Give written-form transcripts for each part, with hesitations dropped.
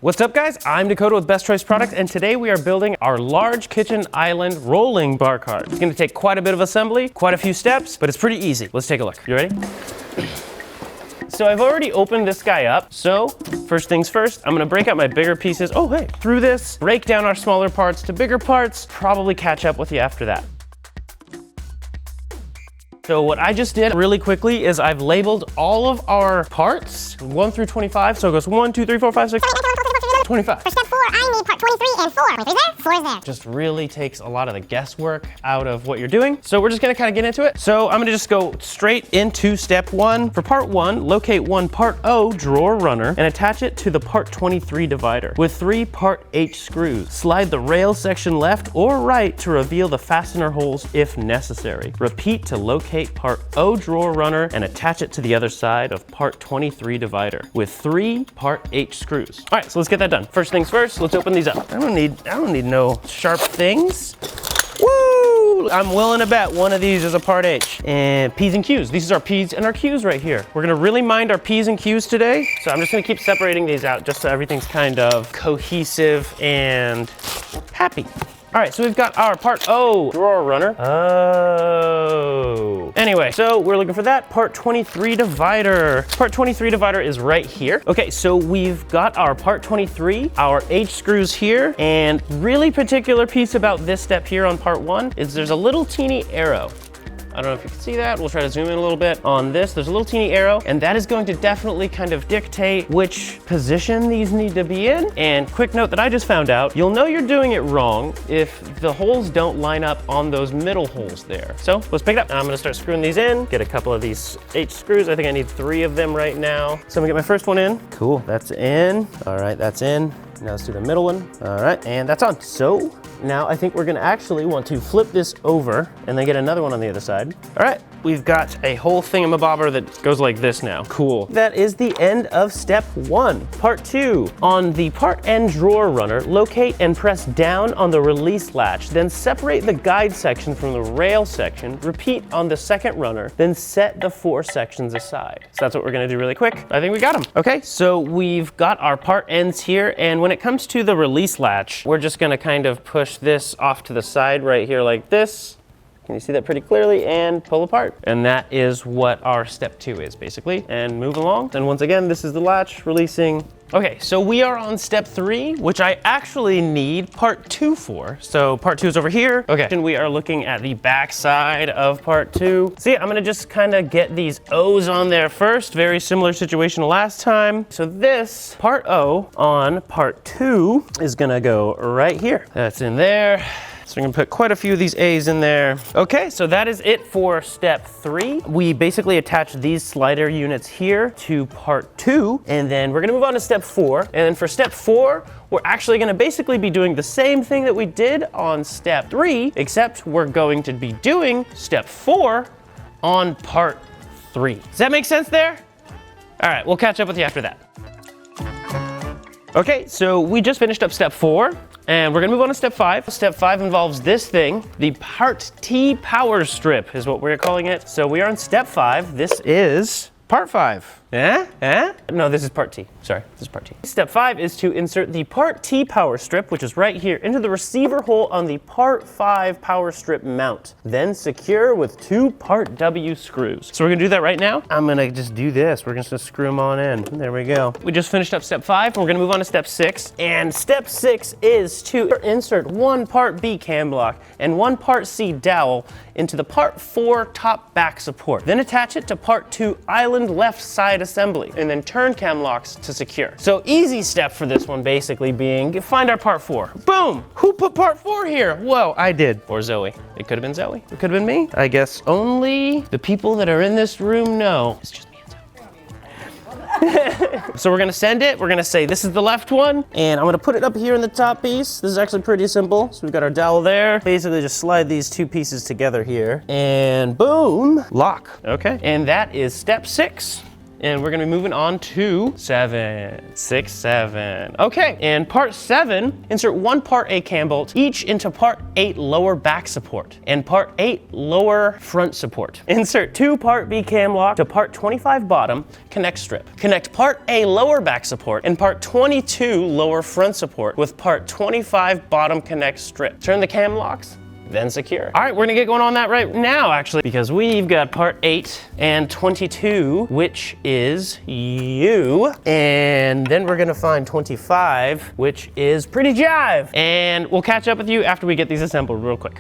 What's up guys, I'm Dakota with Best Choice Products, and today we are building our large kitchen island rolling bar cart. It's gonna take quite a bit of assembly, quite a few steps, but it's pretty easy. Let's take a look. You ready? So I've already opened this guy up. So first things first, I'm gonna break out my bigger pieces. Oh hey, through this, break down our smaller parts to bigger parts, probably catch up with you after that. So what I just did really quickly is I've labeled all of our parts 1 through 25. So it goes 1, 2, 3, 4, 5, 6, 25. For step 4, I need part 23 and 4. 23 there, 4 is there. Just really takes a lot of the guesswork out of what you're doing. So we're just gonna kind of get into it. So I'm gonna just go straight into step 1. For part 1, locate one part O drawer runner and attach it to the part 23 divider with 3 part H screws. Slide the rail section left or right to reveal the fastener holes if necessary. Repeat to locate part O drawer runner and attach it to the other side of part 23 divider with 3 part H screws. All right, so let's get that done. First things first, let's open these up. I don't need no sharp things. Woo! I'm willing to bet one of these is a part H. And P's and Q's. These are our P's and our Q's right here. We're gonna really mind our P's and Q's today. So I'm just gonna keep separating these out just so everything's kind of cohesive and happy. All right, so we've got our part O drawer runner. Oh. Anyway, so we're looking for that part 23 divider. Part 23 divider is right here. Okay, so we've got our part 23, our H screws here, and really particular piece about this step here on part 1 is there's a little teeny arrow. I don't know if you can see that. We'll try to zoom in a little bit on this. There's a little teeny arrow, and that is going to definitely kind of dictate which position these need to be in. And quick note that I just found out, you'll know you're doing it wrong if the holes don't line up on those middle holes there. So let's pick it up. I'm gonna start screwing these in, get a couple of these H screws. I think I need 3 of them right now. So I'm gonna get my first one in. Cool, that's in. All right, that's in. Now let's do the middle one. All right, and that's on. So now I think we're gonna actually want to flip this over and then get another one on the other side. All right, we've got a whole thingamabobber that goes like this now. Cool. That is the end of step 1. Part 2, on the part N drawer runner, locate and press down on the release latch, then separate the guide section from the rail section, repeat on the second runner, then set the 4 sections aside. So that's what we're gonna do really quick. I think we got them. Okay, so we've got our part ends here, and when it comes to the release latch, we're just gonna kind of push this off to the side right here like this. Can you see that pretty clearly? And pull apart. And that is what our step 2 is basically. And move along. And once again, this is the latch releasing. Okay, so we are on step 3, which I actually need part 2 for. So part 2 is over here. Okay, and we are looking at the back side of part 2. See, I'm gonna just kind of get these O's on there first. Very similar situation to last time. So this part O on part 2 is gonna go right here. That's in there. So we're gonna put quite a few of these A's in there. Okay, so that is it for step 3. We basically attach these slider units here to part 2, and then we're gonna move on to step 4. And then for step 4, we're actually gonna basically be doing the same thing that we did on step 3, except we're going to be doing step 4 on part 3. Does that make sense there? All right, we'll catch up with you after that. Okay, so we just finished up step 4. And we're gonna move on to step 5. Step 5 involves this thing. The part T power strip is what we're calling it. So we are on step 5. This is part 5. No, this is part T. Sorry, this is part T. Step 5 is to insert the part T power strip, which is right here, into the receiver hole on the part 5 power strip mount. Then secure with 2 part W screws. So we're gonna do that right now. I'm gonna just do this. We're just gonna screw them on in. There we go. We just finished up step 5, and we're gonna move on to step 6. And step 6 is to insert 1 part B cam block and 1 part C dowel into the part 4 top back support. Then attach it to part 2 island left side assembly, and then turn cam locks to secure. So easy step for this one basically being, find our part 4. Boom! Who put part 4 here? Whoa, I did. Or Zoe. It could have been Zoe. It could have been me. I guess only the people that are in this room know. It's just me and Zoe. So we're gonna send it. We're gonna say this is the left one, and I'm gonna put it up here in the top piece. This is actually pretty simple. So we've got our dowel there. Basically just slide these 2 pieces together here, and boom, lock. Okay, and that is step 6. And we're gonna be moving on to 7, 6, 7. Okay, and part 7, insert 1 part A cam bolt each into part 8 lower back support and part 8 lower front support. Insert 2 part B cam lock to part 25 bottom connect strip. Connect part A lower back support and part 22 lower front support with part 25 bottom connect strip. Turn the cam locks, then secure. All right, we're gonna get going on that right now, actually, because we've got part 8 and 22, which is you. And then we're gonna find 25, which is Pretty Jive. And we'll catch up with you after we get these assembled real quick.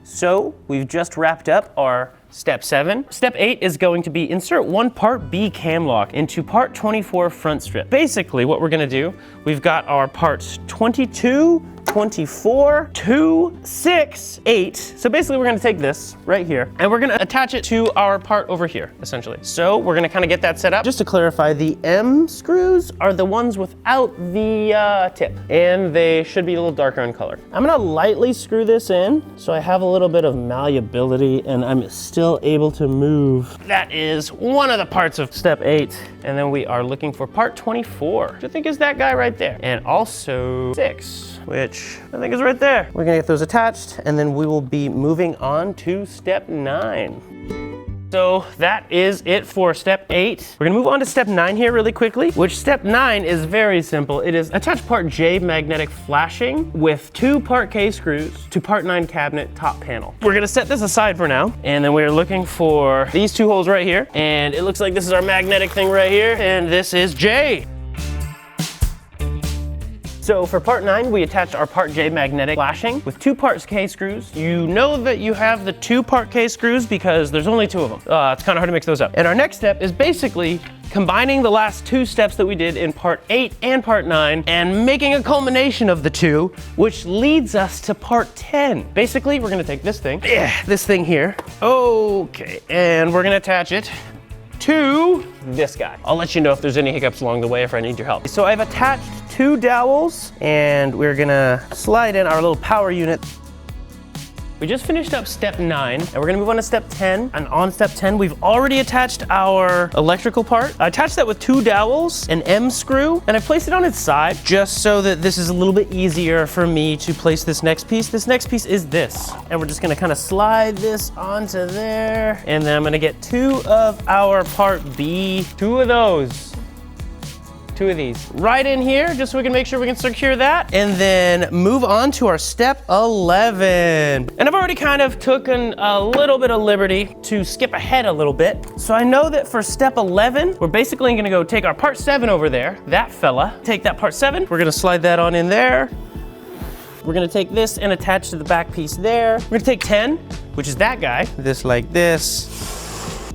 So we've just wrapped up our step 7. Step 8 is going to be insert 1 part B cam lock into part 24 front strip. Basically what we're gonna do, we've got our parts 22, 24, 2, 6, 8. So basically we're gonna take this right here and we're gonna attach it to our part over here, essentially. So we're gonna kind of get that set up. Just to clarify, the M screws are the ones without the tip, and they should be a little darker in color. I'm gonna lightly screw this in so I have a little bit of malleability and I'm still able to move. That is one of the parts of step 8. And then we are looking for part 24, which I think is that guy right there. And also 6, which I think is right there. We're gonna get those attached and then we will be moving on to step 9. So that is it for step 8. We're gonna move on to step 9 here really quickly, which step 9 is very simple. It is attach part J magnetic flashing with 2 part K screws to part 9 cabinet top panel. We're gonna set this aside for now, and then we're looking for these 2 holes right here, and it looks like this is our magnetic thing right here, and this is J. So for part 9, we attached our part J magnetic flashing with 2 parts K screws. You know that you have the 2 part K screws because there's only 2 of them. It's kind of hard to mix those up. And our next step is basically combining the last 2 steps that we did in part 8 and part 9 and making a culmination of the 2, which leads us to part 10. Basically, we're gonna take this thing here, okay, and we're gonna attach it to this guy. I'll let you know if there's any hiccups along the way if I need your help. So I've attached 2 dowels and we're gonna slide in our little power unit. We just finished up step 9 and we're gonna move on to step 10. And on step 10, we've already attached our electrical part. I attached that with 2 dowels, an M screw, and I placed it on its side just so that this is a little bit easier for me to place this next piece. This next piece is this. And we're just gonna kind of slide this onto there. And then I'm gonna get 2 of our part B, 2 of those. 2 of these right in here, just so we can make sure we can secure that, and then move on to our step 11. And I've already kind of taken a little bit of liberty to skip ahead a little bit. So I know that for step 11, we're basically gonna go take our part 7 over there, that fella, take that part 7, we're gonna slide that on in there. We're gonna take this and attach to the back piece there. We're gonna take 10, which is that guy, this like this.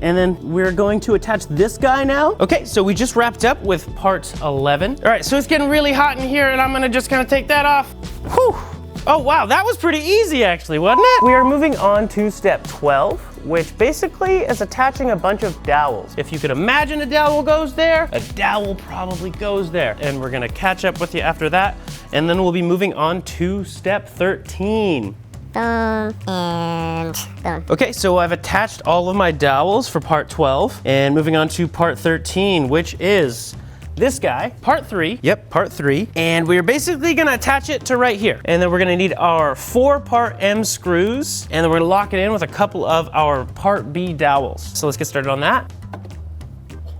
And then we're going to attach this guy now. Okay, so we just wrapped up with part 11. All right, so it's getting really hot in here and I'm gonna just kind of take that off. Whew. Oh wow, that was pretty easy actually, wasn't it? We are moving on to step 12, which basically is attaching a bunch of dowels. If you could imagine a dowel goes there, a dowel probably goes there. And we're gonna catch up with you after that. And then we'll be moving on to step 13. Boom, and boom. Okay, so I've attached all of my dowels for part 12 and moving on to part 13, which is this guy, part 3. Yep, part 3. And we're basically gonna attach it to right here. And then we're gonna need our 4 part M screws, and then we're gonna lock it in with a couple of our part B dowels. So let's get started on that.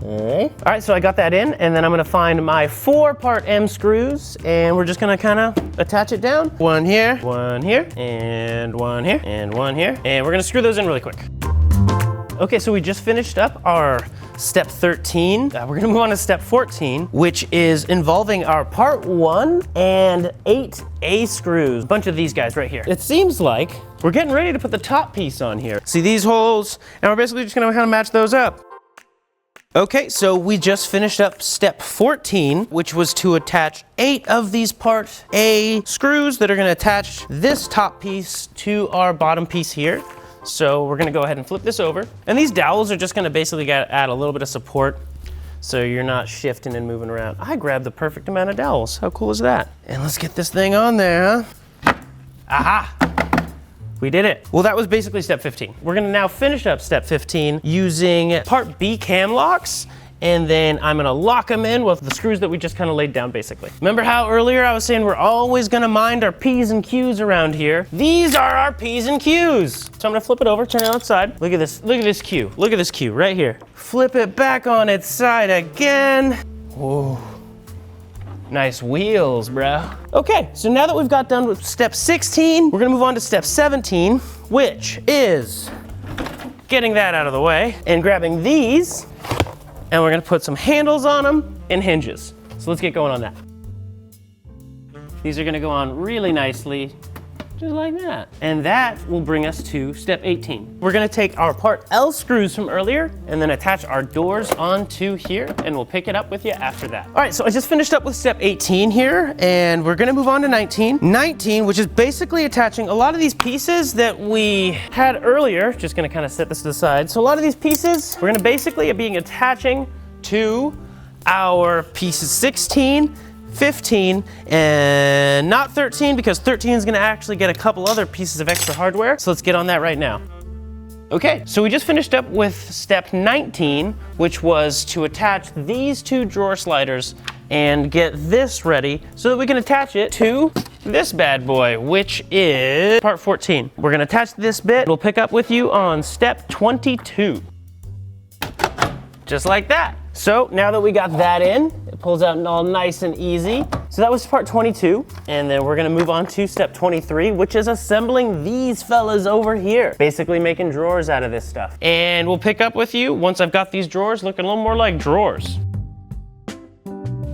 Okay. All right, so I got that in, and then I'm gonna find my 4 part M screws, and we're just gonna kind of attach it down. 1 here, and 1 here, and 1 here, and we're gonna screw those in really quick. Okay, so we just finished up our step 13. We're gonna move on to step 14, which is involving our part 1 and 8 A screws. A bunch of these guys right here. It seems like we're getting ready to put the top piece on here. See these holes, and we're basically just gonna kind of match those up. Okay, so we just finished up step 14, which was to attach 8 of these part A screws that are gonna attach this top piece to our bottom piece here. So we're gonna go ahead and flip this over. And these dowels are just gonna basically add a little bit of support so you're not shifting and moving around. I grabbed the perfect amount of dowels. How cool is that? And let's get this thing on there, huh? Aha! We did it. Well, that was basically step 15. We're gonna now finish up step 15 using part B cam locks, and then I'm gonna lock them in with the screws that we just kind of laid down basically. Remember how earlier I was saying we're always gonna mind our P's and Q's around here? These are our P's and Q's. So I'm gonna flip it over, turn it on its side. Look at this Q. Look at this Q right here. Flip it back on its side again. Whoa. Nice wheels, bro. Okay, so now that we've got done with step 16, we're gonna move on to step 17, which is getting that out of the way and grabbing these, and we're gonna put some handles on them and hinges. So let's get going on that. These are gonna go on really nicely, just like that. And that will bring us to step 18. We're gonna take our part L screws from earlier and then attach our doors onto here, and we'll pick it up with you after that. All right, so I just finished up with step 18 here, and we're gonna move on to 19. 19, which is basically attaching a lot of these pieces that we had earlier. Just gonna kind of set this to the side. So a lot of these pieces, we're gonna basically be attaching to our pieces 16, 15, and not 13, because 13 is gonna actually get a couple other pieces of extra hardware. So let's get on that right now. Okay, so we just finished up with step 19, which was to attach these two drawer sliders and get this ready so that we can attach it to this bad boy, which is part 14. We're gonna attach this bit. We'll pick up with you on step 22. Just like that. So now that we got that in, it pulls out all nice and easy. So that was part 22. And then we're gonna move on to step 23, which is assembling these fellas over here. Basically making drawers out of this stuff. And we'll pick up with you once I've got these drawers looking a little more like drawers.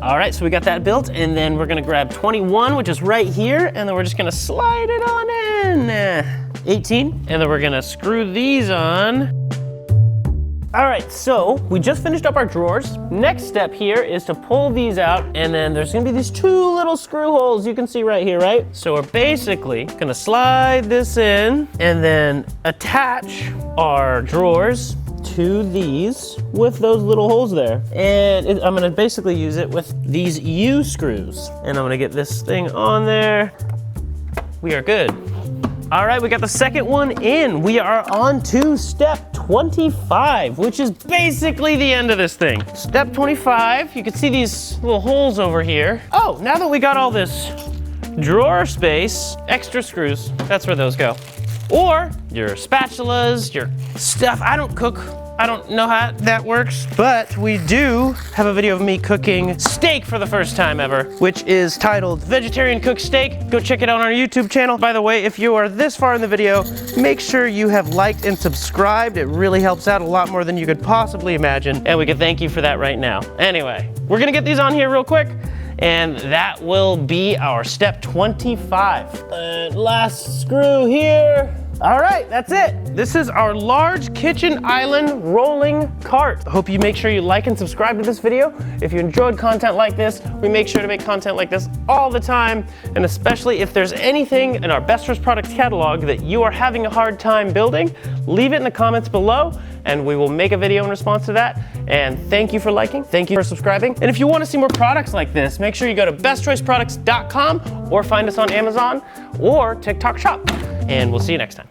All right, so we got that built, and then we're gonna grab 21, which is right here, and then we're just gonna slide it on in. 18, and then we're gonna screw these on. All right, so we just finished up our drawers. Next step here is to pull these out, and then there's gonna be these two little screw holes you can see right here, right? So we're basically gonna slide this in and then attach our drawers to these with those little holes there. And I'm gonna basically use it with these U screws. And I'm gonna get this thing on there. We are good. All right, we got the second one in. We are on to step 25, which is basically the end of this thing. Step 25, you can see these little holes over here. Oh, now that we got all this drawer space, extra screws, that's where those go. Or your spatulas, your stuff. I don't cook. I don't know how that works, but we do have a video of me cooking steak for the first time ever, which is titled Vegetarian Cooked Steak. Go check it out on our YouTube channel. By the way, if you are this far in the video, make sure you have liked and subscribed. It really helps out a lot more than you could possibly imagine, and we can thank you for that right now. Anyway, we're gonna get these on here real quick, and that will be our step 25. Last screw here. All right, that's it. This is our large kitchen island rolling cart. I hope you make sure you like and subscribe to this video. If you enjoyed content like this, we make sure to make content like this all the time. And especially if there's anything in our Best Choice Products catalog that you are having a hard time building, leave it in the comments below and we will make a video in response to that. And thank you for liking, thank you for subscribing. And if you want to see more products like this, make sure you go to bestchoiceproducts.com or find us on Amazon or TikTok Shop. And we'll see you next time.